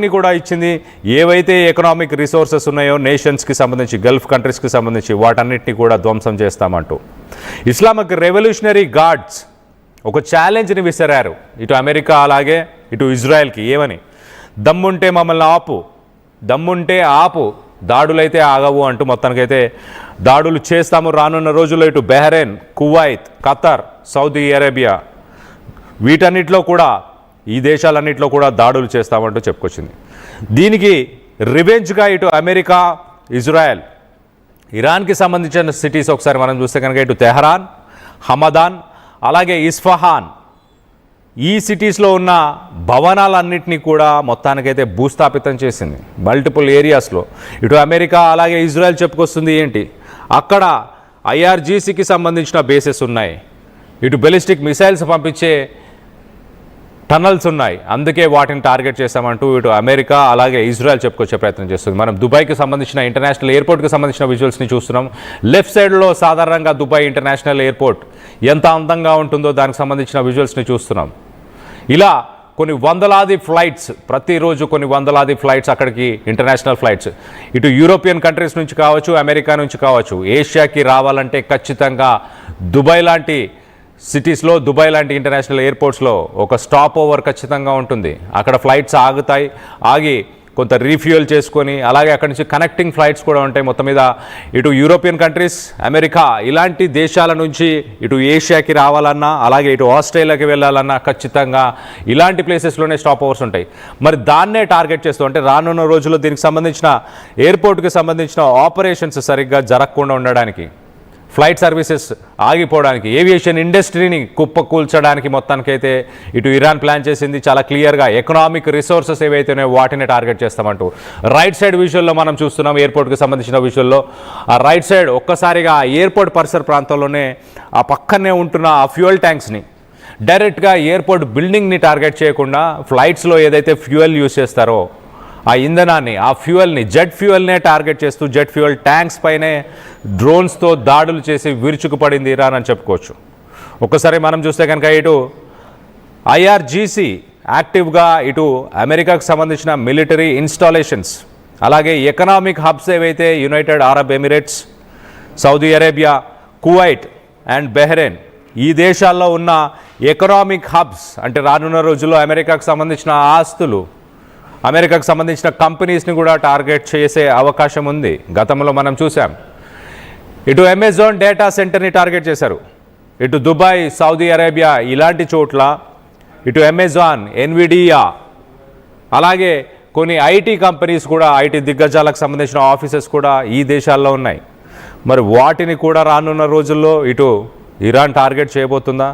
ని కూడా ఇచ్చింది. ఏవైతే ఎకనామిక్ రిసోర్సెస్ ఉన్నాయో నేషన్స్కి సంబంధించి, గల్ఫ్ కంట్రీస్కి సంబంధించి వాటన్నిటిని కూడా ధ్వంసం చేస్తామంటూ ఇస్లామిక్ రెవల్యూషనరీ గార్డ్స్ ఒక ఛాలెంజ్ని విసిరారు ఇటు అమెరికా అలాగే ఇటు ఇజ్రాయెల్కి. ఏమని? దమ్ముంటే మమ్మల్ని ఆపు, దమ్ముంటే ఆపు, దాడులైతే ఆగవు అంటూ మొత్తానికైతే దాడులు చేస్తాము రానున్న రోజుల్లో. ఇటు Bahrain, Kuwait, Qatar, Saudi Arabia వీటన్నిటిలో కూడా, ఈ దేశాలన్నింటిలో కూడా దాడులు చేస్తామంటూ చెప్పుకొచ్చింది. దీనికి రివెంజ్గా ఇటు అమెరికా, ఇజ్రాయెల్, ఇరాన్కి సంబంధించిన సిటీస్ ఒకసారి మనం చూస్తే కనుక ఇటు తెహరాన్, హమదాన్ అలాగే ఇస్ఫహాన్, ఈ సిటీస్లో ఉన్న భవనాలన్నింటినీ కూడా మొత్తానికైతే భూస్థాపితం చేసింది మల్టిపుల్ ఏరియాస్లో. ఇటు అమెరికా అలాగే ఇజ్రాయెల్ చెప్పుకొస్తుంది ఏంటి, అక్కడ IRGCకి సంబంధించిన బేసెస్ ఉన్నాయి, ఇటు బెలిస్టిక్ మిసైల్స్ పంపించే టనల్స్ ఉన్నాయి, అందుకే వాటిని టార్గెట్ చేస్తామంటూ ఇటు అమెరికా అలాగే ఇజ్రాయెల్ చెప్పుకొచ్చే ప్రయత్నం చేస్తుంది. మనం దుబాయ్కి సంబంధించిన ఇంటర్నేషనల్ ఎయిర్పోర్ట్కి సంబంధించిన విజువల్స్ని చూస్తున్నాం. లెఫ్ట్ సైడ్లో సాధారణంగా దుబాయ్ ఇంటర్నేషనల్ ఎయిర్పోర్ట్ ఎంత అందంగా ఉంటుందో దానికి సంబంధించిన విజువల్స్ని చూస్తున్నాం. ఇలా కొన్ని వందలాది ఫ్లైట్స్, ప్రతిరోజు కొన్ని వందలాది ఫ్లైట్స్ అక్కడికి, ఇంటర్నేషనల్ ఫ్లైట్స్ ఇటు యూరోపియన్ కంట్రీస్ నుంచి కావచ్చు, అమెరికా నుంచి కావచ్చు, ఏషియాకి రావాలంటే ఖచ్చితంగా దుబాయ్ లాంటి సిటీస్లో, దుబాయ్ లాంటి ఇంటర్నేషనల్ ఎయిర్పోర్ట్స్లో ఒక స్టాప్ ఓవర్ ఖచ్చితంగా ఉంటుంది. అక్కడ ఫ్లైట్స్ ఆగుతాయి, ఆగి కొంత రీఫ్యూయల్ చేసుకొని అలాగే అక్కడి నుంచి కనెక్టింగ్ ఫ్లైట్స్ కూడా ఉంటాయి. మొత్తం మీద ఇటు యూరోపియన్ కంట్రీస్, అమెరికా ఇలాంటి దేశాల నుంచి ఇటు ఏషియాకి రావాలన్నా అలాగే ఇటు ఆస్ట్రేలియాకి వెళ్ళాలన్నా ఖచ్చితంగా ఇలాంటి ప్లేసెస్లోనే స్టాప్ ఓవర్స్ ఉంటాయి. మరి దాన్నే టార్గెట్ చేస్తూ, అంటే రానున్న రోజుల్లో దీనికి సంబంధించిన ఎయిర్పోర్ట్కి సంబంధించిన ఆపరేషన్స్ సరిగ్గా జరగకుండా ఉండడానికి, ఫ్లైట్ సర్వీసెస్ ఆగిపోవడానికి, ఏవియేషన్ ఇండస్ట్రీని కుప్పకూల్చడానికి మొత్తానికైతే ఇటు ఇరాన్ ప్లాన్ చేసింది. చాలా క్లియర్గా ఎకనామిక్ రిసోర్సెస్ ఏవైతే ఉన్నాయో వాటిని టార్గెట్ చేస్తామంటూ రైట్ సైడ్ విజువల్లో మనం చూస్తున్నాం. ఎయిర్పోర్ట్కి సంబంధించిన విజువల్లో ఆ రైట్ సైడ్ ఒక్కసారిగా ఎయిర్పోర్ట్ పరిసర ప్రాంతంలోనే ఆ పక్కనే ఉంటున్న ఆ ఫ్యూయల్ ట్యాంక్స్ని డైరెక్ట్గా ఎయిర్పోర్ట్ బిల్డింగ్ని టార్గెట్ చేయకుండా ఫ్లైట్స్లో ఏదైతే ఫ్యూయల్ యూజ్ చేస్తారో ఆ ఇంధనాన్ని, ఆ ఫ్యూయల్ని, జెట్ ఫ్యూయల్నే టార్గెట్ చేస్తూ జెట్ ఫ్యూయల్ ట్యాంక్స్ పైనే డ్రోన్స్తో దాడులు చేసి విరుచుకుపడింది ఇరాన్ అని చెప్పుకోవచ్చు. ఒక్కసారి మనం చూస్తే కనుక ఇటు IRGC యాక్టివ్గా ఇటు అమెరికాకు సంబంధించిన మిలిటరీ ఇన్స్టాలేషన్స్ అలాగే ఎకనామిక్ హబ్స్ ఏవైతే United Arab Emirates, Saudi Arabia, Kuwait and Bahrain ఈ దేశాల్లో ఉన్న ఎకనామిక్ హబ్స్, అంటే రానున్న రోజుల్లో అమెరికాకు సంబంధించిన ఆస్తులు, అమెరికాకు సంబంధించిన కంపెనీస్ని కూడా టార్గెట్ చేసే అవకాశం ఉంది. గతంలో మనం చూసాం. ఇటు అమెజాన్ డేటా సెంటర్ని టార్గెట్ చేశారు, ఇటు దుబాయ్, సౌదీ అరేబియా ఇలాంటి చోట్ల ఇటు అమెజాన్, ఎన్విడియా అలాగే కొన్ని IT కంపెనీస్ కూడా, IT దిగ్గజాలకు సంబంధించిన ఆఫీసెస్ కూడా ఈ దేశాల్లో ఉన్నాయి. మరి వాటిని కూడా రానున్న రోజుల్లో ఇటు ఇరాన్ టార్గెట్ చేయబోతుందా?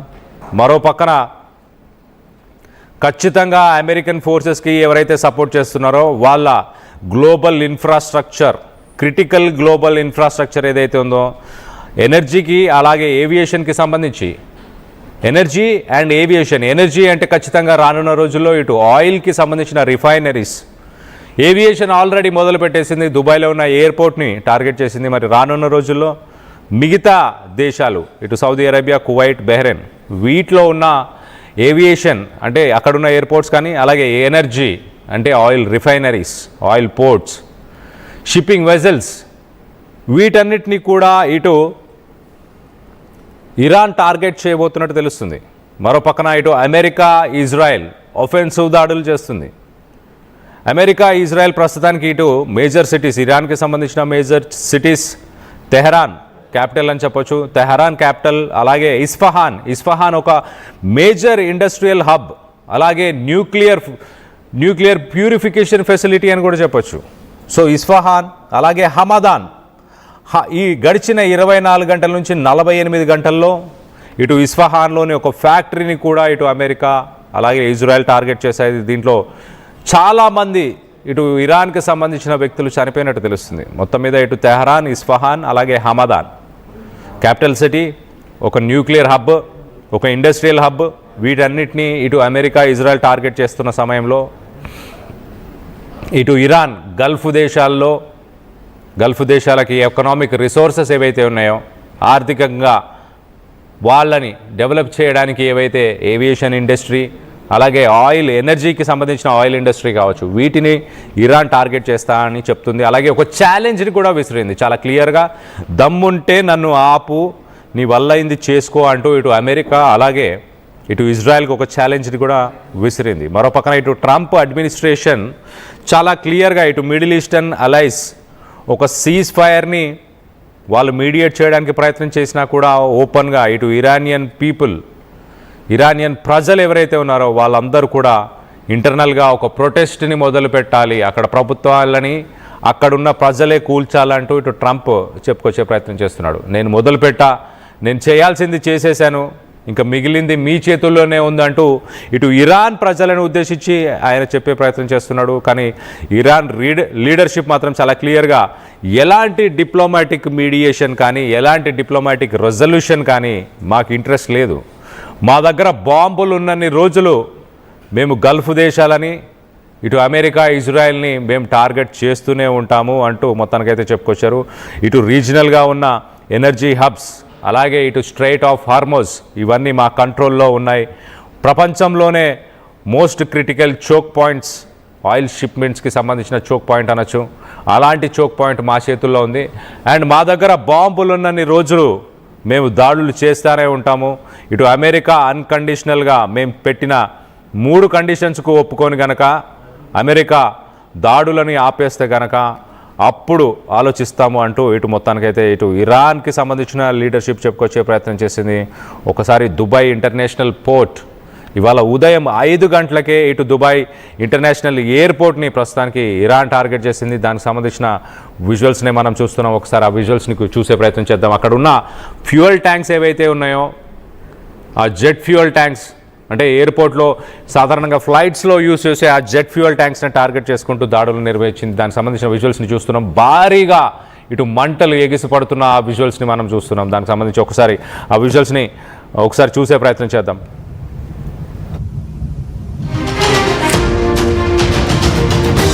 మరో పక్కన ఖచ్చితంగా అమెరికన్ ఫోర్సెస్కి ఎవరైతే సపోర్ట్ చేస్తున్నారో వాళ్ళ global infrastructure, critical global infrastructure ఏదైతే ఉందో ఎనర్జీకి అలాగే ఏవియేషన్కి సంబంధించి, ఎనర్జీ అండ్ ఏవియేషన్, ఎనర్జీ అంటే ఖచ్చితంగా రానున్న రోజుల్లో ఇటు ఆయిల్కి సంబంధించిన రిఫైనరీస్, ఏవియేషన్ ఆల్రెడీ మొదలు పెట్టేసింది, దుబాయ్లో ఉన్న ఎయిర్పోర్ట్ని టార్గెట్ చేసింది. మరి రానున్న రోజుల్లో మిగతా దేశాలు ఇటు సౌదీ అరేబియా, కువైట్, బహ్రెయిన్ వీటిలో ఉన్న ఏవియేషన్ అంటే అక్కడున్న ఎయిర్పోర్ట్స్ కానీ అలాగే ఎనర్జీ అంటే oil refineries, oil ports, shipping vessels వీటన్నిటినీ కూడా ఇటు ఇరాన్ టార్గెట్ చేయబోతున్నట్టు తెలుస్తుంది. మరో పక్కన ఇటు అమెరికా, ఇజ్రాయెల్ ఒఫెన్సివ్ దాడులు చేస్తుంది. అమెరికా, ఇజ్రాయెల్ ప్రస్తుతానికి ఇటు మేజర్ సిటీస్, ఇరాన్కి సంబంధించిన మేజర్ సిటీస్ తెహరాన్ క్యాపిటల్ అని చెప్పొచ్చు, తెహరాన్ క్యాపిటల్, అలాగే ఇస్ఫహాన్ ఒక మేజర్ ఇండస్ట్రియల్ హబ్, అలాగే న్యూక్లియర్ ప్యూరిఫికేషన్ ఫెసిలిటీ అని కూడా చెప్పొచ్చు. సో ఇస్ఫహాన్ అలాగే హమదాన్ ఈ గడిచిన 24 గంటల నుంచి 48 గంటల్లో ఇటు ఇస్ఫహాన్లోని ఒక ఫ్యాక్టరీని కూడా ఇటు అమెరికా అలాగే ఇజ్రాయెల్ టార్గెట్ చేసేది. దీంట్లో చాలామంది ఇటు ఇరాన్కి సంబంధించిన వ్యక్తులు చనిపోయినట్టు తెలుస్తుంది. మొత్తం మీద ఇటు తెహరాన్, ఇస్ఫహాన్ అలాగే హమదాన్ క్యాపిటల్ సిటీ, ఒక న్యూక్లియర్ హబ్, ఒక ఇండస్ట్రియల్ హబ్, వీటన్నిటినీ ఇటు అమెరికా, ఇజ్రాయెల్ టార్గెట్ చేస్తున్న సమయంలో ఇటు ఇరాన్ గల్ఫ్ దేశాలకి ఎకనామిక్ రిసోర్సెస్ ఏవైతే ఉన్నాయో ఆర్థికంగా వాళ్ళని డెవలప్ చేయడానికి ఏవైతే ఏవియేషన్ ఇండస్ట్రీ అలాగే ఆయిల్ ఎనర్జీకి సంబంధించిన ఆయిల్ ఇండస్ట్రీ కావచ్చు, వీటిని ఇరాన్ టార్గెట్ చేస్తా అని చెప్తుంది. అలాగే ఒక ఛాలెంజ్ని కూడా విసిరింది చాలా క్లియర్గా, దమ్ముంటే నన్ను ఆపు, నీ వల్ల అయింది చేసుకో అంటూ ఇటు అమెరికా అలాగే ఇటు ఇజ్రాయెల్కి ఒక ఛాలెంజ్ని కూడా విసిరింది. మరో పక్కన ఇటు ట్రంప్ అడ్మినిస్ట్రేషన్ చాలా క్లియర్గా ఇటు మిడిల్ ఈస్టర్న్ అలైస్ ఒక సీజ్ ఫైర్ని వాళ్ళు మీడియేట్ చేయడానికి ప్రయత్నం చేసినా కూడా ఓపెన్గా ఇటు ఇరానియన్ ప్రజలు ఎవరైతే ఉన్నారో వాళ్ళందరూ కూడా ఇంటర్నల్గా ఒక ప్రొటెస్ట్ని మొదలు పెట్టాలి, అక్కడ ప్రభుత్వాలని అక్కడున్న ప్రజలే కూల్చాలంటూ ఇటు ట్రంప్ చెప్పుకొచ్చే ప్రయత్నం చేస్తున్నాడు. నేను చేయాల్సింది చేసేశాను, ఇంకా మిగిలింది మీ చేతుల్లోనే ఉందంటూ ఇటు ఇరాన్ ప్రజలను ఉద్దేశించి ఆయన చెప్పే ప్రయత్నం చేస్తున్నాడు. కానీ ఇరాన్ లీడర్షిప్ మాత్రం చాలా క్లియర్గా ఎలాంటి డిప్లొమాటిక్ మీడియేషన్ కానీ ఎలాంటి డిప్లొమాటిక్ రెజల్యూషన్ కానీ మాకు ఇంట్రెస్ట్ లేదు, మా దగ్గర బాంబులు ఉన్నన్ని రోజులు మేము గల్ఫ్ దేశాలని ఇటు అమెరికా ఇజ్రాయెల్ని మేము టార్గెట్ చేస్తూనే ఉంటాము అంటూ మొత్తానికైతే చెప్పుకొచ్చారు. ఇటు రీజనల్గా ఉన్న ఎనర్జీ హబ్స్ అలాగే ఇటు స్ట్రైట్ ఆఫ్ హార్మోజ్ ఇవన్నీ మా కంట్రోల్లో ఉన్నాయి, ప్రపంచంలోనే most critical choke points oil షిప్మెంట్స్కి సంబంధించిన చోక్ పాయింట్ అనొచ్చు, అలాంటి చోక్ పాయింట్ మా చేతుల్లో ఉంది అండ్ మా దగ్గర బాంబులు ఉన్నన్ని రోజులు మేము దాడులు చేస్తూనే ఉంటాము. ఇటు అమెరికా అన్కండిషనల్గా మేము పెట్టిన 3 కండిషన్స్కు ఒప్పుకొని గనక అమెరికా దాడులని ఆపేస్తే గనక అప్పుడు ఆలోచిస్తాము అంటూ ఇటు మొత్తానికైతే ఇటు ఇరాన్కి సంబంధించిన లీడర్షిప్ చెప్పుకొచ్చే ప్రయత్నం చేసింది. ఒకసారి దుబాయ్ ఇంటర్నేషనల్ పోర్ట్ ఇవాళ ఉదయం 5 గంటలకే ఇటు దుబాయ్ ఇంటర్నేషనల్ ఎయిర్పోర్ట్ని ప్రస్తుతానికి ఇరాన్ టార్గెట్ చేసింది. దానికి సంబంధించిన విజువల్స్ని మనం చూస్తున్నాం. ఒకసారి ఆ విజువల్స్ని చూసే ప్రయత్నం చేద్దాం. అక్కడ ఉన్న ఫ్యూయల్ ట్యాంక్స్ ఏవైతే ఉన్నాయో ఆ జెట్ ఫ్యూయల్ ట్యాంక్స్ అంటే ఎయిర్పోర్ట్లో సాధారణంగా ఫ్లైట్స్లో యూజ్ చేసే ఆ జెట్ ఫ్యూయల్ ట్యాంక్స్ని టార్గెట్ చేసుకుంటూ దాడులు నిర్వహించింది. దానికి సంబంధించిన విజువల్స్ని చూస్తున్నాం. భారీగా ఇటు మంటలు ఎగిసి పడుతున్న ఆ విజువల్స్ని మనం చూస్తున్నాం. దానికి సంబంధించి ఒకసారి ఆ విజువల్స్ని ఒకసారి చూసే ప్రయత్నం చేద్దాం.